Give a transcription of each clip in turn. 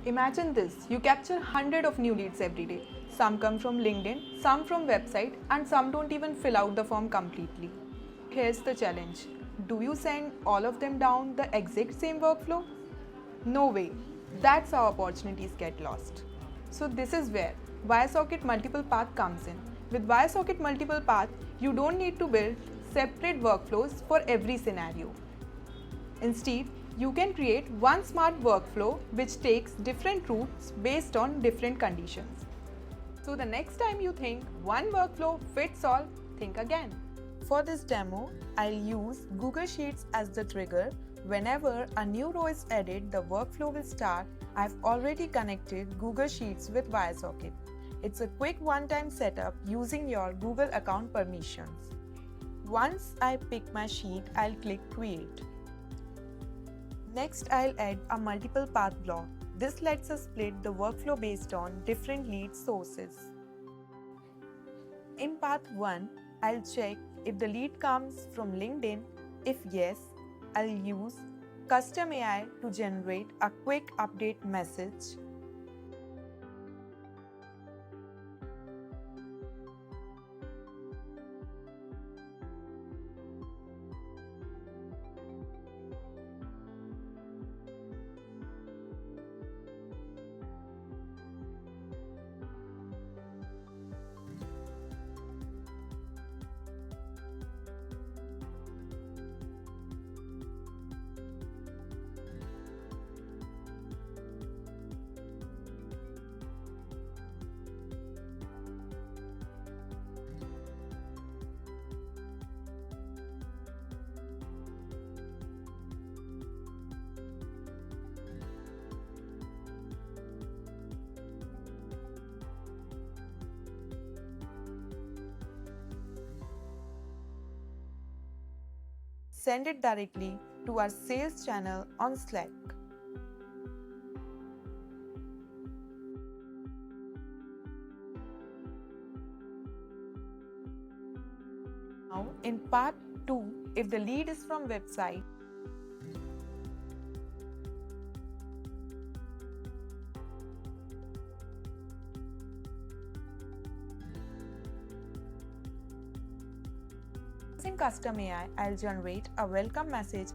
Imagine this, you capture hundreds of new leads every day. Some come from LinkedIn, some from website, and some don't even fill out the form completely. Here's the challenge. Do you send all of them down the exact same workflow? No way. That's how opportunities get lost. So this is where viaSocket multiple path comes in. With viaSocket multiple path, you don't need to build separate workflows for every scenario. Instead, you can create one smart workflow which takes different routes based on different conditions. So the next time you think one workflow fits all, think again. For this demo, I'll use Google Sheets as the trigger. Whenever a new row is added, the workflow will start. I've already connected Google Sheets with viaSocket. It's a quick one-time setup using your Google account permissions. Once I pick my sheet, I'll click Create. Next, I'll add a multiple path block. This lets us split the workflow based on different lead sources. In path 1, I'll check if the lead comes from LinkedIn. If yes, I'll use Custom AI to generate a quick update message. Send it directly to our sales channel on Slack. Now, in part 2, if the lead is from website, using Custom AI, I'll generate a welcome message.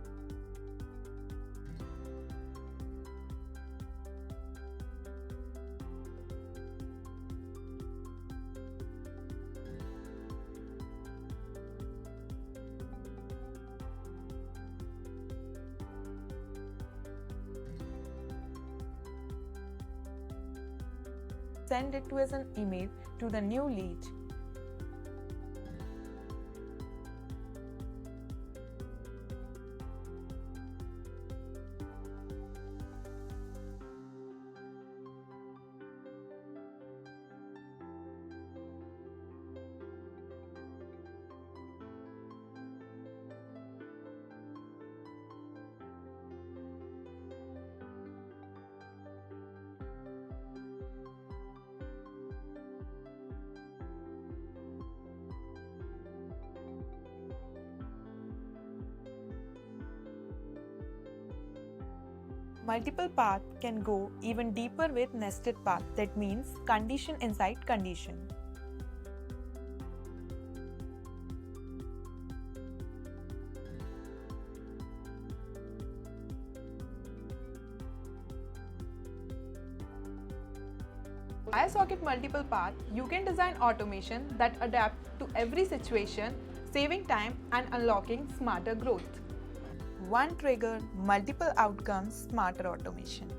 Send it to as an email to the new lead. Multiple path can go even deeper with nested path. That means condition inside condition. viaSocket multiple path, you can design automation that adapt to every situation, saving time and unlocking smarter growth. One trigger, multiple outcomes, smarter automation.